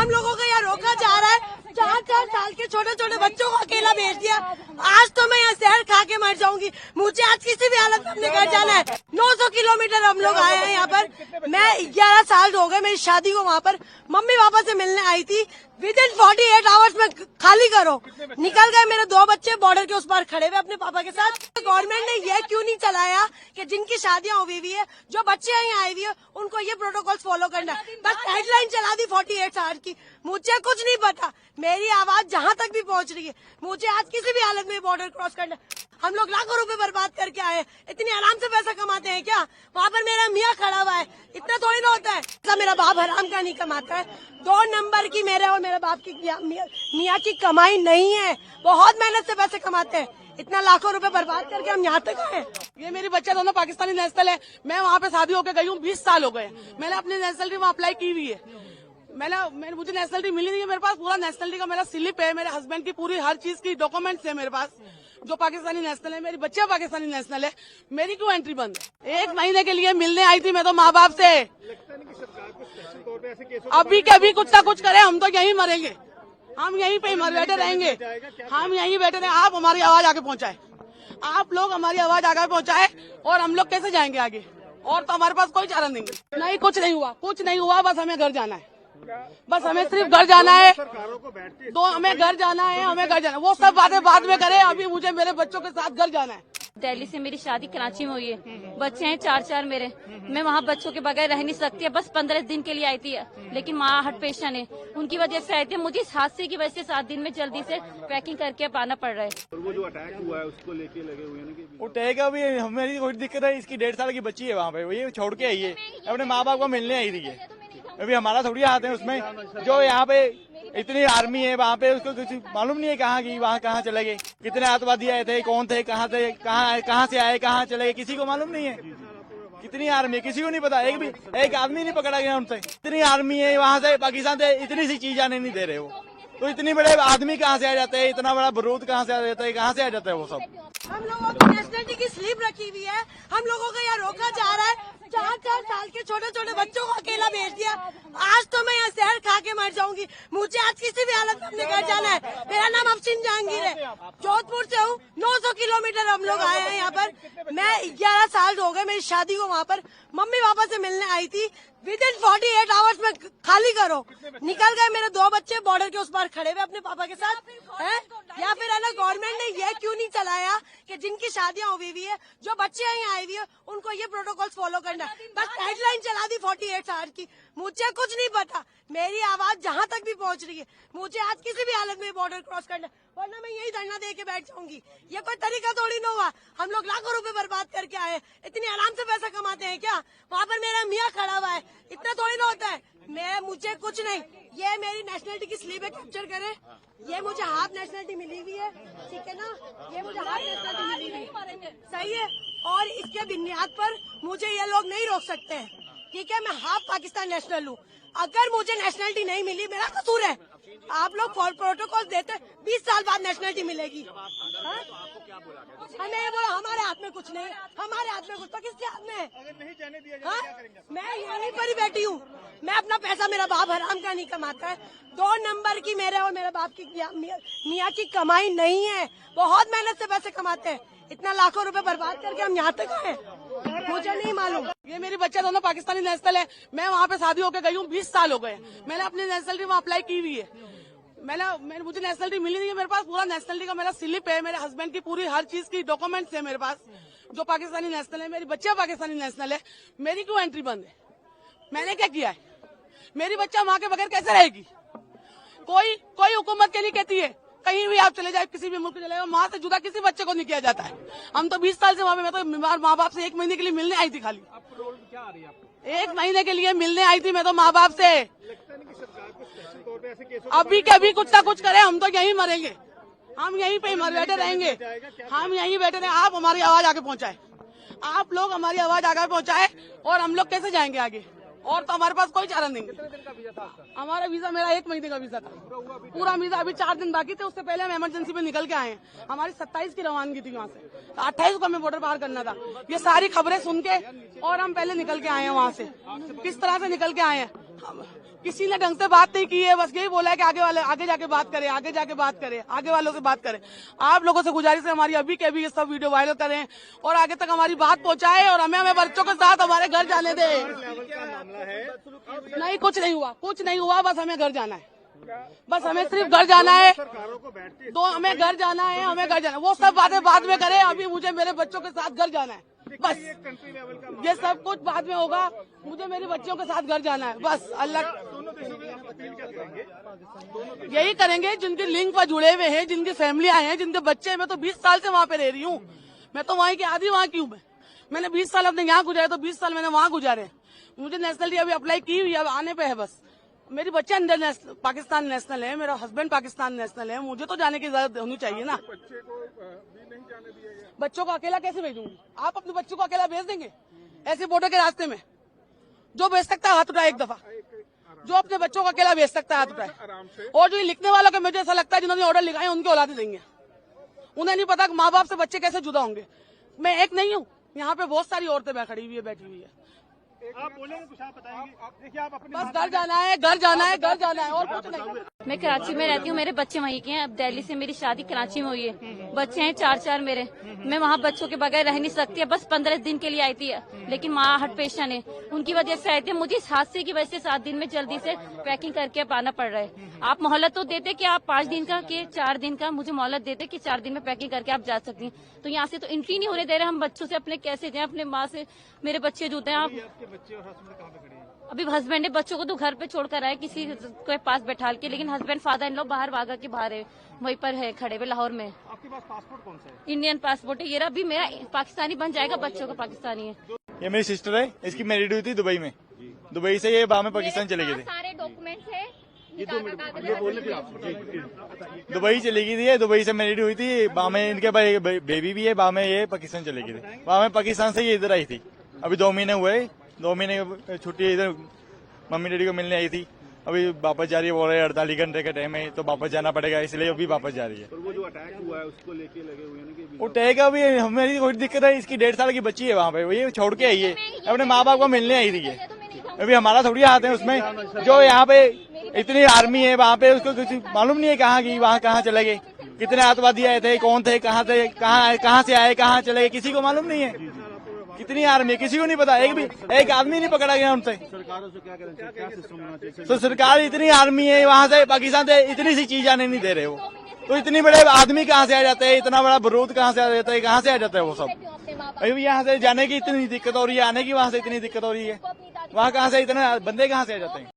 हम लोगों को यहाँ रोका जा रहा है। 4-4 साल के छोटे छोटे बच्चों को अकेला भेज दिया। आज तो मैं यहाँ जहर खा के मर जाऊंगी। मुझे आज किसी भी हालत में अपने घर जाना है। 900 किलोमीटर हम लोग आए हैं यहाँ पर। मैं 11 साल हो गए मेरी शादी को। वहाँ पर मम्मी पापा से मिलने आई थी। विदिन 48 आवर्स में खाली करो। निकल गए मेरे 2 बच्चे बॉर्डर के उस पार खड़े हुए अपने पापा के साथ। गवर्नमेंट ने ये क्यों नहीं चलाया कि जिनकी शादियां हुई हुई है, जो बच्चे यहाँ आए हुए हैं, उनको ये प्रोटोकॉल्स फॉलो करना है। बस हेडलाइन चला दी 48 आवर्स की। मुझे कुछ नहीं पता। मेरी आवाज जहाँ तक भी पहुँच रही है। मुझे आज किसी भी हालत में बॉर्डर क्रॉस करना है। हम लोग लाखों रुपए बर्बाद करके आए। इतनी आराम से पैसा कमाते हैं क्या? वहाँ पर मेरा मियाँ खड़ा हुआ है। इतना थोड़ी ना होता है। ऐसा मेरा बाप हराम का नहीं कमाता है। 2 नंबर की मेरे और मेरे बाप की मियाँ की कमाई नहीं है। बहुत मेहनत से पैसे कमाते हैं। इतना लाखों रुपए बर्बाद करके हम यहाँ तक आए। ये मेरी बच्चा दोनों पाकिस्तानी नेशनल है। मैं वहाँ पे शादी होकर गई हूँ। 20 साल हो गए। मैंने अपनी नेशनलिटी वहाँ अप्लाई की हुई है। मुझे नेशनलिटी मिली नहीं है। मेरे पास पूरा नेशनलिटी का मेरा स्लिप है। मेरे हस्बैंड की पूरी हर चीज की डॉक्यूमेंट्स है मेरे पास, जो पाकिस्तानी नेशनल है। मेरी बच्चा पाकिस्तानी नेशनल है। मेरी क्यों एंट्री बंद है? 1 महीने के लिए मिलने आई थी मैं तो माँ बाप से। अभी के अभी कुछ ना कुछ करे। हम तो यहीं मरेंगे। हम यहीं पे बैठे रहेंगे। हम यहीं बैठे रहेंगे। आप हमारी आवाज आगे पहुँचाए। आप लोग हमारी आवाज आगे पहुँचाए और हम लोग कैसे जाएंगे आगे? और तो हमारे पास कोई चारा नहीं। नहीं, कुछ नहीं हुआ। कुछ नहीं हुआ। बस हमें घर जाना है। बस हमें सिर्फ घर जाना है। हमें घर जाना है। हमें घर जाना है। वो सब बातें बाद में करें। अभी मुझे मेरे बच्चों के साथ घर जाना है। दिल्ली से मेरी शादी कराची में हुई है। बच्चे हैं 4-4 मेरे। मैं वहाँ बच्चों के बगैर रह नहीं सकती। बस 15 दिन के लिए आई थी, लेकिन माँ हार्ट पेशेंट है, उनकी वजह से आई थी। मुझे इस हादसे की वजह से 7 दिन में जल्दी से पैकिंग करके अब आना पड़ रहा है। और वो जो अटैक हुआ है उसको लेके लगे हुए हैं कि अटैक अभी हमें कोई दिक्कत है। इसकी 1.5 साल की बच्ची है वहाँ पे। ये छोड़ के आई है। अपने माँ बाप को मिलने आई थी है। अभी हमारा थोड़ी हाथ है उसमें। जो यहाँ पे इतनी आर्मी है वहाँ पे, उसको कुछ मालूम नहीं है कहाँ की, वहाँ कहाँ चले गए, कितने आतंकवादी आए थे, कौन थे, कहाँ से आए, कहाँ चले गए, किसी को मालूम नहीं है। कितनी आर्मी है किसी को नहीं पता। एक आदमी नहीं पकड़ा गया उनसे। इतनी आर्मी है वहाँ से, पाकिस्तान से इतनी सी चीज आने नहीं दे रहे वो। तो इतनी बड़े आदमी कहाँ से आ जाते हैं? इतना बड़ा बारूद कहाँ से आ जाता है? कहाँ से आ जाता है वो सब? हम लोगों की नेशनलिटी की स्लिप रखी हुई है। हम लोगों को यहाँ रोका जा रहा है। 4-4 साल के छोटे छोटे बच्चों को अकेला भेज दिया। आज तो मैं यहाँ जहर खा के मर जाऊंगी। मुझे आज किसी भी हालत में अपने घर जाना है। मेरा नाम अफसीन जहांगीर है। जोधपुर से हूँ। 900 किलोमीटर हम लोग आए हैं यहाँ पर। मैं 11 साल हो गए मेरी शादी को। वहाँ पर मम्मी पापा से मिलने आई थी। विदिन 48 आवर्स में खाली करो। निकल गए मेरे 2 बच्चे बॉर्डर के उस पार खड़े हुए अपने पापा के साथ हैं। या फिर है ना, गवर्नमेंट ने ये क्यों नहीं चलाया कि जिनकी शादियां हुई हुई है, जो बच्चे यहाँ आए हुए हैं, उनको ये प्रोटोकॉल्स फॉलो करना है। बस हेडलाइन चला दी 48 आवर्स की। मुझे कुछ नहीं पता। मेरी आवाज जहाँ तक भी पहुँच रही है। मुझे आज किसी भी हालत में बॉर्डर क्रॉस करना है, वरना मैं यही धरना दे के बैठ जाऊंगी। ये कोई तरीका थोड़ी ना हुआ। हम लोग लाखों रुपए बर्बाद करके आए। इतनी आराम से पैसा कमाते हैं क्या? वहाँ पर मेरा मियाँ खड़ा हुआ है। इतना थोड़ी ना होता है। मुझे कुछ नहीं। ये मेरी नेशनलिटी की स्लीव है, कैप्चर करे। ये मुझे हाफ नेशनलिटी मिली हुई है, ठीक है ना? ये मुझे हाफ नेशनलिटी मिली हुई है, सही है। और इसके बुनियाद पर मुझे ये लोग नहीं रोक सकते हैं, ठीक है? मैं हाफ पाकिस्तान नेशनल हूँ। अगर मुझे नेशनलिटी नहीं मिली, मेरा कसूर है। आप लोग प्रोटोकॉल देते 20 साल बाद नेशनलिटी मिलेगी। हमें ये बोला हमारे हाथ में कुछ नहीं है। हमारे हाथ में कुछ तो किसके हाथ में है? अगर नहीं जाने दिया जाए, मैं यहीं पर ही बैठी हूँ। मैं अपना पैसा, मेरा बाप हराम का नहीं कमाता है। 2 नंबर की मेरे और मेरे बाप की मियाँ की कमाई नहीं है। बहुत मेहनत से पैसे कमाते हैं। इतना लाखों रुपए बर्बाद करके हम यहाँ तक आए। मुझे नहीं मालूम। ये मेरी बच्चा दोनों पाकिस्तानी नेशनल है। मैं वहाँ पे शादी होकर गई हूँ। 20 साल हो गए। मैंने अपनी नेशनलिटी वहाँ अप्लाई की हुई है। मुझे नेशनलिटी मिली नहीं है। मेरे पास पूरा नेशनलिटी का मेरा स्लिप है। मेरे हस्बैंड की पूरी हर चीज की डॉक्यूमेंट्स है मेरे पास, जो पाकिस्तानी नेशनल है। मेरी बच्चा पाकिस्तानी नेशनल है। मेरी क्यों एंट्री बंद है? मैंने क्या किया है? मेरी बच्चा माँ के बगैर कैसे रहेगी? कोई हुकूमत के लिए कहती है कहीं भी आप चले जाए, किसी भी मुल्क चले जाए, माँ से जुदा किसी बच्चे को नहीं किया जाता है। हम तो 20 साल से वहाँ पे, मैं तो बीमार माँ बाप से 1 महीने के लिए मिलने आई थी खाली। 1 महीने के लिए मिलने आई थी मैं तो माँ बाप से। अभी के अभी कुछ ना कुछ करे। हम तो यहीं मरेंगे। हम यहीं पे बैठे रहेंगे। हम यहीं बैठे रहेंगे। आप हमारी आवाज आगे पहुँचाए। आप लोग हमारी आवाज आगे पहुँचाए और हम लोग कैसे जाएंगे आगे? और तो हमारे पास कोई चारा नहीं। हमारा वीजा, मेरा 1 महीने का वीजा था। पूरा वीजा अभी 4 दिन बाकी थे। उससे पहले हम इमरजेंसी में निकल के आए हैं। हमारी 27 की रवानगी थी वहाँ से, तो 28 को हमें बॉर्डर पार करना था। ये सारी खबरें सुन के और हम पहले निकल के आए हैं वहाँ से। किस तरह से निकल के आए हैं? किसी ने ढंग से बात नहीं की है, बस यही बोला है कि आगे जाके बात करें, आगे जाके बात करें, आगे वालों से बात करें। आप लोगों से गुजारिश है हमारी अभी के अभी ये सब वीडियो वायरल करें और आगे तक हमारी बात पहुंचाएं और हमें बच्चों के साथ हमारे घर जाने दें। नहीं, कुछ नहीं हुआ, बस हमें घर जाना है, बस हमें सिर्फ घर जाना है, हमें घर जाना है, वो सब बातें बाद में करें, अभी मुझे मेरे बच्चों के साथ घर जाना है, बस ये सब कुछ बाद में होगा, मुझे मेरे बच्चों के साथ घर जाना है, बस अल्लाह यही करेंगे जिनके लिंक पर जुड़े हुए हैं, जिनकी फैमिलियां हैं, जिनके बच्चे हैं। मैं तो 20 साल से वहाँ पे रह रही हूँ, मैं तो वहीं की आधी वहाँ की हूँ। मैंने 20 साल अपने यहाँ गुजारे तो 20 साल मैंने वहाँ गुजारे। मुझे नेशनलिटी अभी अप्लाई की हुई है, अब आने पे है बस। मेरी बच्चे अंदर पाकिस्तान नेशनल है, मेरा हस्बैंड पाकिस्तान नेशनल है, मुझे तो जाने की इजाजत होनी चाहिए ना। बच्चों को अकेला कैसे भेजूंगी? आप अपने बच्चों को अकेला भेज देंगे ऐसे बॉर्डर के रास्ते में? जो भेज सकता है हाथ उठाए एक दफा, जो अपने बच्चों को अकेला भेज सकता है हाथ उठाए। और जो ये लिखने वालों के मुझे ऐसा लगता है जिन्होंने ऑर्डर लिखाए उनके औलादे देंगे, उन्हें नहीं पता माँ बाप से बच्चे कैसे जुदा होंगे। मैं एक नहीं हूँ, यहाँ पे बहुत सारी औरतें बैठी हुई है। आप बोलेंगे कुछ, आप बताएंगे। देखिए आप अपने बस घर जाना है और कुछ नहीं। मैं कराची में रहती हूँ, मेरे बच्चे वहीं के हैं। अब दिल्ली से मेरी शादी कराची में हुई है, बच्चे हैं 4 मेरे। मैं वहाँ बच्चों के बगैर रह नहीं सकती, बस 15 दिन के लिए आई थी, लेकिन माँ हार्ट पेशेंट है, उनकी वजह से आई थी। मुझे इस हादसे की वजह से 7 दिन में जल्दी से पैकिंग करके अब आना पड़ रहा है। आप मोहलत तो देते कि आप 5 दिन का कि 4 दिन का, मुझे मोहलत देते कि 4 दिन में पैकिंग करके आप जा सकती हैं। तो यहाँ से तो एंट्री नहीं होने दे रहे। हम बच्चों से अपने कैसे जाएं? अपने माँ से मेरे बच्चे जुते हैं। आप बच्चे और हस्बैंड कहाँ पे खड़े हैं? अभी हस्बैंड ने बच्चों को तो घर पे छोड़कर आए किसी के पास बैठा के, लेकिन हस्बैंड फादर इन लोग बाहर वागा के बाहर है, वहीं पर है खड़े हुए लाहौर में। आपके पास पासपोर्ट कौन सा है? इंडियन पासपोर्ट है, ये अभी मेरा पाकिस्तानी बन जाएगा, बच्चों का पाकिस्तानी है। ये मेरी सिस्टर है, इसकी मैरिड हुई थी दुबई में। दुबई से ये बाद में पाकिस्तान चले गए थे। सारे डॉक्यूमेंट्स है, दुबई चली गई थी, दुबई से मैरिड हुई थी, वहाँ में इनके भाई बेबी भी है, वहाँ में ये पाकिस्तान चली गई थी। वहाँ में पाकिस्तान से ये इधर आई थी, अभी 2 महीने हुए, 2 महीने की छुट्टी इधर मम्मी डैडी को मिलने आई थी। अभी वापस जा रही है, बोल रहे 48 घंटे का टाइम है तो वापस जाना पड़ेगा, इसलिए अभी वापस जा रही है। पर वो जो अटैक हुआ है उसको लेके लगे हुए हैं कि वो टैग अभी हमें कोई दिक्कत है, इसकी 1.5 साल की बच्ची है वहाँ पे, ये छोड़ के आई है, अपने माँ बाप को मिलने आई थी है। अभी हमारा थोड़ी हाथ है उसमें, जो यहाँ पे इतनी आर्मी है वहाँ पे, उसको कुछ मालूम नहीं है कहाँ की, वहाँ कहाँ चले गए, कितने आतंकवादी आए थे, कौन थे, कहाँ से आए, कहाँ चले गए, किसी को मालूम नहीं है। कितनी आर्मी है किसी को नहीं पता, एक आदमी नहीं पकड़ा गया उनसे। सरकारों से क्या करें, क्या सिस्टम होना चाहिए? तो सरकार इतनी आर्मी है वहाँ से पाकिस्तान से इतनी सी चीज आने नहीं दे रहे वो, तो इतनी बड़े आदमी कहाँ से आ जाते हैं, इतना बड़ा बारूद कहाँ से आ जाता है, कहाँ से आ जाता है वो सब। अभी यहाँ से जाने की इतनी दिक्कत हो रही है, आने की वहाँ से इतनी दिक्कत हो रही है, वहाँ कहाँ से इतने बंदे कहाँ से आ जाते हैं।